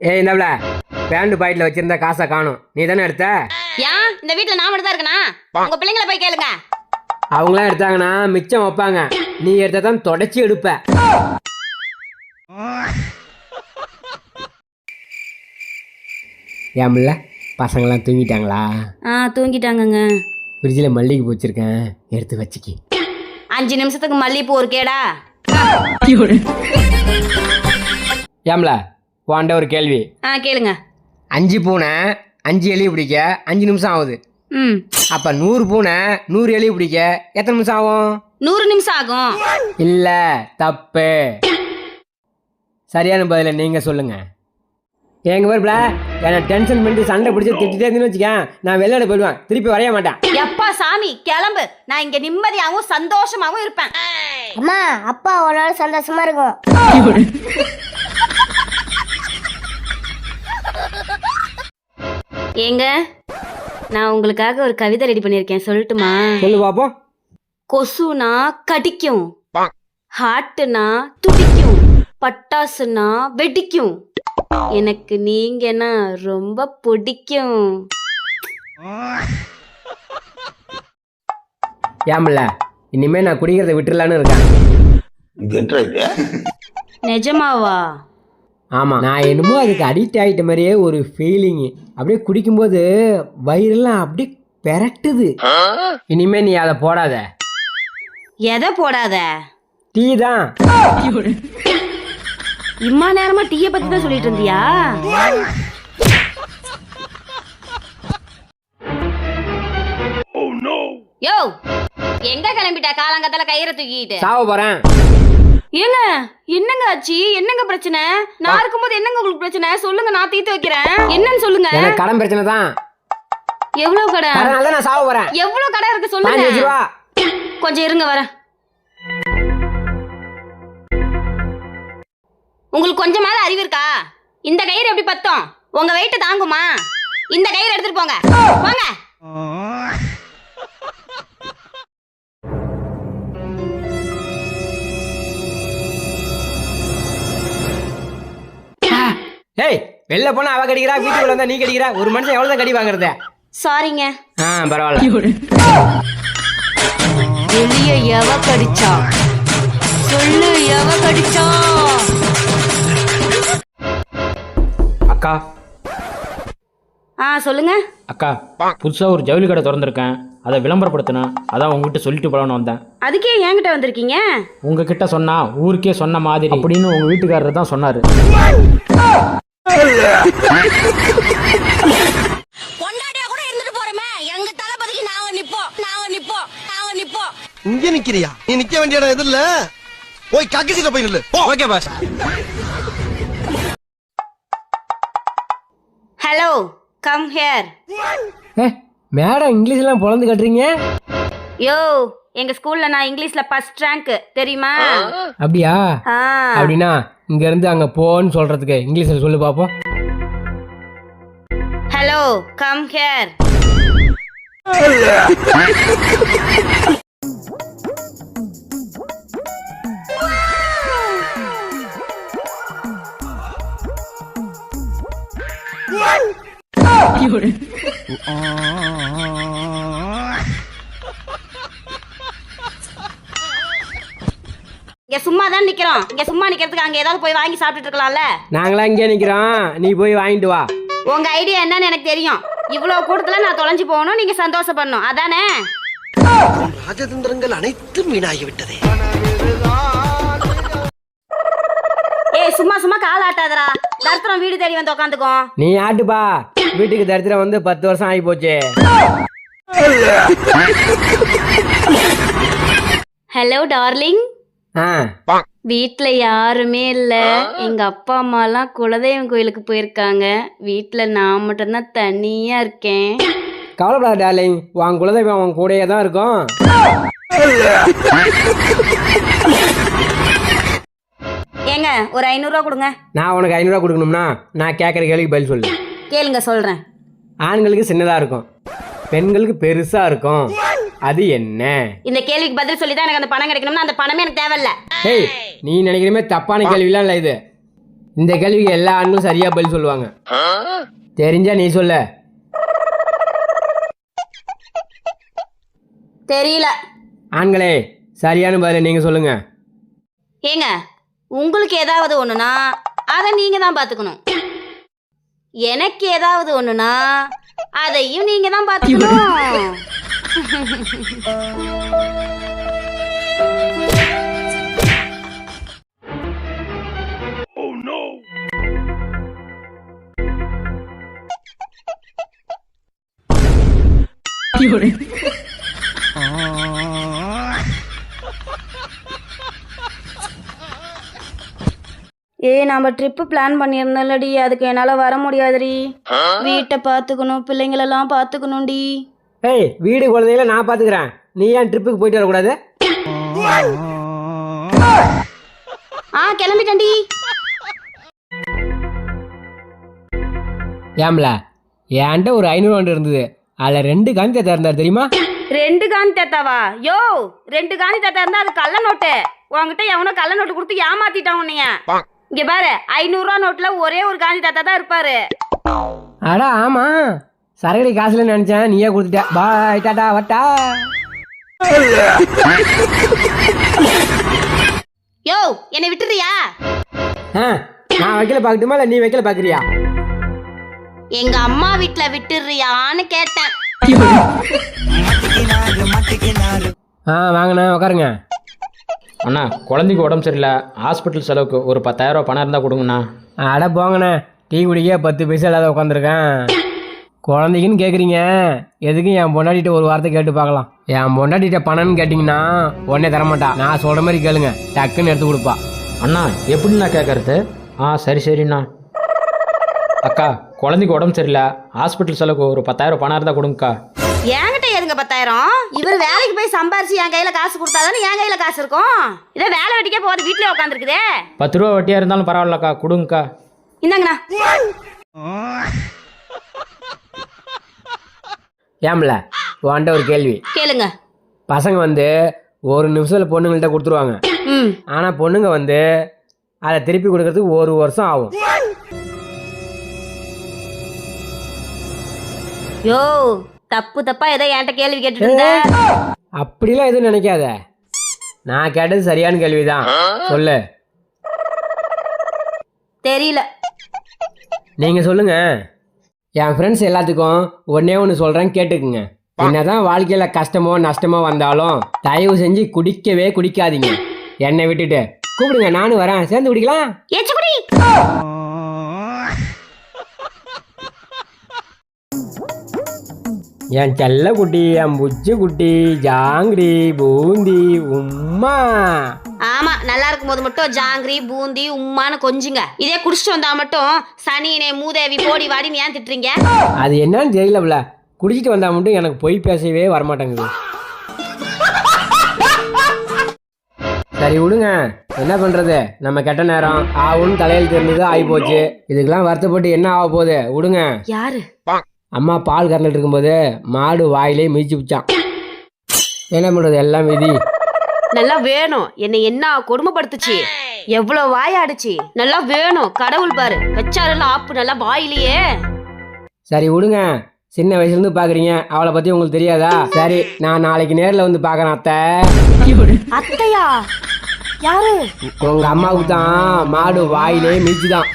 ஏய் இந்தவள பேண்ட் பாக்கெட்ல வச்சிருந்த காசை காணும். நீ தானே எடுத்த? ஏன் இந்த வீட்ல நான் மட்டும் தான் இருக்கனா? உங்க பிள்ளைங்களை போய் கேளுங்க. அவங்களாம் எடுத்தாங்கன்னா மிச்சம் வைப்பாங்க. நீ எடுத்ததான் தொடச்சி எடுப்ப. ஏம்ல பசங்களாம் தூங்கிட்டாங்களா? தூங்கிட்டாங்கங்க. ஃப்ரிட்ஜில் மல்லிகைப்பூ வச்சிருக்கேன், எடுத்து வச்சுக்கி. 5 நிமிஷத்துக்கு மல்லிகைப்பூ ஒரு கேடா? ஏம்ல வாண்ட ஒரு கேள்வி. கேளுங்க. 5 பூனை 5 எலி பிடிக்க 5 நிமிஷம் ஆகுது. அப்ப 100 பூனை 100 எலி பிடிக்க எத்தனை நிமிஷம் ஆகும்? 100 நிமிஷம் ஆகும். இல்ல, தப்பு. சரியான பதில நீங்க சொல்லுங்க. எங்க ஊர்ல என்ன டென்ஷன் பண்ணிட்டு சண்டை பிடிச்சி திட்டிட்டே இருந்துன்னு வச்சுக்கேன், நான் வெளியிட போயிடுவேன், திருப்பி வரைய மாட்டேன். எப்பா சாமி கிளம்பு, நான் இங்க நிம்மதியாவும் சந்தோஷமாவும் இருப்பேன். அம்மா அப்பா ஒரு நாள் சந்தோஷமா இருக்கும். ஏங்க நான் உங்களுக்காக ஒரு கவிதை ரெடி பண்ணியிருக்கேன், சொல்லட்டுமா? சொல்லு பாப்போம். கொசுனா கடிக்கும், ஹார்ட்னா துடிக்கும், பட்டாசுனா வெடிக்கும், எனக்கு நீங்கன்னா ரொம்ப பிடிக்கும். ஏம்ல இனிமே நான் குடிக்கிறத விட்டுலான்னு இருக்கேன். நிஜமாவா? ஆமா, நான் என்னமோ அதுக்கு அடிக்ட் ஆகிட்ட மாதிரியே ஒரு ஃபீலிங். அப்படியே குடிக்கும்போது வயிறெல்லாம் அப்படியே பெரட்டுது. இனிமே நீ அதை போடாத. எதை போடாத? டீ தான். இம்மா நேரமா டீயை பத்தி தான் சொல்லிட்டு இருந்தியா? யோ எங்க கிளம்பிட்டா காலங்கத்தால கயிறை தூக்கிட்டு? சாவ போறேன். ஏங்க என்னங்க ஆச்சு? என்னங்க பிரச்சனை? நான் இருக்கும்போது என்னங்க உங்களுக்கு பிரச்சனை? சொல்லுங்க, நான் தீர்த்து வைக்கிறேன். என்னன்னு சொல்லுங்க. எனக்கு கடன் பிரச்சனை தான். எவ்வளவு கடை? அதனால நான் சாவ போறேன். எவ்வளவு கடை இருக்கு சொல்லுங்க. 5 ரூபா. கொஞ்சம் இருங்க வரேன். உங்களுக்கு கொஞ்சமாவது அறிவு இருக்கா? இந்த கயிறு எப்படி பத்தம்? உங்க வெயிட் தாங்குமா? இந்த கயிறு எடுத்துட்டு போங்க. போங்க. ஏய் வெளில போனா அவ கடிக்கிறா, வீட்டுக்குள்ள வந்தா நீ கடிக்கிறா. ஒரு மனுஷன் எவ்வளவுதான் கடி வாங்குறத? சாரிங்க. பரவாயில்ல. வெளிய எவ கடிச்சா சொல்லு, எவ கடிச்சா? அக்கா. சொல்லுங்க. அக்கா, புதுசா ஒரு ஜவுளி கடை திறந்திருக்கேன், அதை விளம்பரப்படுத்தினேன், அதான் உங்ககிட்ட சொல்லிட்டு போலான்னு வந்தேன். அதுக்கே என்கிட்ட வந்திருக்கீங்க? உங்ககிட்ட சொன்னா ஊருக்கே சொன்ன மாதிரி அப்படின்னு உங்க வீட்டுக்காரர் தான் சொன்னாரு. பொண்டாட்டியா கூட இருந்துட்டு போறமே, எங்க தளபதிக்கு நாங்க நிப்போம், நாங்க நிப்போம், நாங்க நிப்போம். இங்க நிக்கிறியா? நீ நிக்க வேண்டிய இடம் எது இல்ல, போய் கக்கிட்ட போய் நில்லு. Okay boss. Hello come here. Madam English எல்லாம் பொழந்து கட்டுறீங்க. யோ எங்க ஸ்கூல்ல நான் இங்கிலீஷ்ல ஃபர்ஸ்ட் ரேங்க் தெரியுமா? அப்படியா? அப்படின்னா இங்க இருந்து அங்க போன்னு சொல்றதுக்கு இங்கிலீஷ்ல சொல்லு பாப்போம். Hello come here. இங்க சும்மா தான் நிக்கிறோம். இங்க சும்மா நிக்கிறதுக்கு அங்க ஏதாவது போய் வாங்கி சாப்பிட்டுட்டு இருக்கலாம்ல. நாங்களா இங்கே நிக்கிறோம், நீ போய் வாங்கிட்டு வா. உங்க ஐடியா என்னன்னு எனக்கு தெரியும். இவ்வளவு கூட்டத்துல நான் தொலைஞ்சு போகணும், நீங்க சந்தோஷப்படணும், அதானே? ராஜதந்திரங்கள் அனைத்தும் வீணாகி விட்டதே. ஏய் சும்மா சும்மா கால் ஆட்டாதடா. தர்த்தரம் வீடு தேடி வந்து உட்காந்துக்கோ. நீ ஆட்டுப்பா, வீட்டுக்கு தரித்திரம் வந்து 10 வருஷம் ஆகி போச்சு. Hello darling. வீட்ல யாருமே இல்ல. எங்க அப்பா அம்மா எல்லாம் குலதெய்வம் கோயிலுக்கு போயிருக்காங்க. வீட்ல நான் மட்டும் தான் தனியா இருக்கேன். கவலைப்படாத டார்லிங், உன் குலதெய்வம் உன் கூடயே தான் இருக்கும். ஏங்க ஒரு 500 ரூபா கொடுங்க. நான் உனக்கு 500 ரூபா கொடுக்கணும்னா நான் கேட்குற கேள்விக்கு பதில் சொல்லு. கேளுங்க சொல்றேன். ஆண்களுக்கு சின்னதா இருக்கும், பெண்களுக்கு பெருசா இருக்கும், அது என்ன? இந்த கேள்விக்கு பதில் சொல்லி தான் எனக்கு அந்த பணம் கிடைக்கணும்னா அந்த பணமே எனக்கு தேவையில்ல. ஏய் நீ நினைக்கிறமே தப்பான கேள்விலாம் இல்லை இது. இந்த கேள்விக்கு எல்லா ஆண்களும் சரியா பதில் சொல்லுவாங்க. தெரிஞ்சா நீ சொல்ல. தெரியல. ஆண்களே சரியான பதில நீங்க சொல்லுங்க. ஏங்க, உங்களுக்கு ஏதாவது ஒண்ணுனா அதை நீங்க தான் பாத்துக்கணும். எனக்கு ஏதாவது ஒண்ணுனா அதையும் நீங்க தான் பாத்துக்கணும். நம்ம ட்ரிப்பு பிளான் பண்ணியிருந்தோம்லடி, அதுக்கு என்னால் வர முடியாதுடி. வீட்டை பார்த்துக்கணும், பிள்ளைங்களெல்லாம் பார்த்துக்கணும்டி. ஏய், வீடு குழந்தைகளை நான் பாத்துக்கிறேன். நீ ஏன் ட்ரிப்புக்கு போயிட்டு வரக்கூடாது? கிளம்பிட்டேன்டி. ஏம்ல, என்கிட்ட ஒரு 500 இருந்தது. அதில் 2 காந்தி தாத்தா இருந்தார் தெரியுமா? 2 காந்தி தாத்தாவா? யோ, 2 காந்தி தாத்தா இருந்தா அது கள்ள நோட்டு. உங்ககிட்ட எவனோ கள்ள நோட்டு கொடுத்து ஏமாத்திட்டான் உன்னைய. இங்க பாரு, 500 ரூபா நோட்டுல ஒரே ஒரு காந்தி தாத்தா தான் இருப்பாரு. அடா ஆமா, சரகடி காசுல நினைச்சேன், நீயே கொடுத்துட்ட. பாய், டாடா, வட்டா. யோ, என்னை விட்டுறியா? நான் வைக்கல பாக்கட்டுமா இல்ல நீ வைக்கல பாக்குறியா? எங்க அம்மா வீட்டுல விட்டுறியான்னு கேட்டேன். வாங்கண்ணா உட்காருங்க. அண்ணா, குழந்தைக்கு உடம்பு சரியில்லை, ஹாஸ்பிட்டல் செலவுக்கு ஒரு 10,000 ரூபா பணம் இருந்தால் கொடுங்கண்ணா. அட போங்கண்ணே, டீ குடிக்க 10 பைசா இல்லாத உட்காந்துருக்கேன். குழந்தைக்குன்னு கேட்குறீங்க, எதுக்கும் என் பொண்டாட்டிட்ட ஒரு வார்த்தை கேட்டு பார்க்கலாம். என் பொண்டாட்டிட்ட பணம்னு கேட்டிங்கன்னா உடனே தரமாட்டா. நான் சொல்கிற மாதிரி கேளுங்க, டக்குன்னு எடுத்து கொடுப்பா. அண்ணா, எப்படிண்ணா கேட்கறது? சரி சரிண்ணா. அக்கா, குழந்தைக்கு உடம்பு சரியில்லை, ஹாஸ்பிட்டல் செலவுக்கு ஒரு 10,000 பணம் இருந்தால் கொடுங்கக்கா. என்கிட்ட எதுங்க 10,000? இவர் வேலைக்கு போய் சம்பாரிச்சு என் கையில காசு கொடுத்தாதானே என் கையில காசு இருக்கும். இதை வேலை வெட்டிக்கே போகாது, வீட்லயே உட்காந்துருக்குதே. 10 ரூபா வட்டியாக இருந்தாலும் பரவாயில்லக்கா, கொடுங்கக்கா. இந்தாங்கண்ணா. ஏம்ல, உன்கிட்ட ஒரு கேள்வி கேளுங்க. பசங்க வந்து ஒரு நிமிஷத்தில் பொண்ணுங்கள்ட்ட கொடுத்துருவாங்க. ஆனால் பொண்ணுங்க வந்து அதை திருப்பி கொடுக்கறதுக்கு 1 வருஷம் ஆகும். யோ, தப்பு தப்பா ஏதோ என்கிட்ட கேள்வி கேட்டுட்டு இருந்த. அப்படிலாம் எதுவும் நினைக்காத, நான் கேட்டது சரியான கேள்விதான். சொல்லு. தெரியல. நீங்க சொல்லுங்க. என் ஃப்ரெண்ட்ஸ் எல்லாத்துக்கும் ஒன்னே ஒன்று சொல்றேன், கேட்டுக்குங்க. என்னதான் வாழ்க்கையில கஷ்டமோ நஷ்டமோ வந்தாலும் தயவு செஞ்சு குடிக்கவே குடிக்காதீங்க. என்னை விட்டுட்டு கூப்பிடுங்க, நானும் வரேன், சேர்ந்து குடிக்கலாம். என் செல்ல குட்டி, என் புச்சு குட்டி, ஜாங்கிரி, பூந்தி, உம்மா. ஆமா, நல்லா இருக்கும் போது மட்டும் ஜாங்கிரி, பூந்தி, உம்மான்னு கொஞ்சுங்க. இதே குடிச்சிட்டு வந்தா மட்டும் சனினே மூதேவி போடி வாடின்னு ஏன் திட்டுறீங்க? அது என்னன்னு தெரியலப்ல, குடிச்சிட்டு வந்தா மட்டும் எனக்கு பொய் பேசவே வரமாட்டேங்குது. சரி விடுங்க, என்ன பண்றது, நம்ம கெட்ட நேரம் ஆகும்னு தலையில் தெரிஞ்சது ஆகி போச்சு. இதுக்கெல்லாம் வருத்தப்பட்டு என்ன ஆக போகுது, விடுங்க. யாரு? அம்மா பால் கறந்துட்டு இருக்கும்போது மாடு வாயிலே மிதிச்சு பிச்சான். என்ன பண்றது, எல்லாம் விதி. நல்லா வேணும், என்னை என்ன கொடுமைப்படுத்துச்சு, எவ்வளவு வாயாடுச்சு. நல்லா வேணும், கடவுள் பாரு வச்சாருல ஆப்பு நல்லா வாயிலேயே. சரி விடுங்க, சின்ன வயசுல இருந்து பாக்குறீங்க, அவளை பத்தி உங்களுக்கு தெரியாதா? சரி, நான் நாளைக்கு நேர்ல வந்து பாக்குறேன். அத்தை. அத்தையா? யாரு? உங்க அம்மாவுக்கு தான் மாடு வாயிலே மிதிச்சுதான்.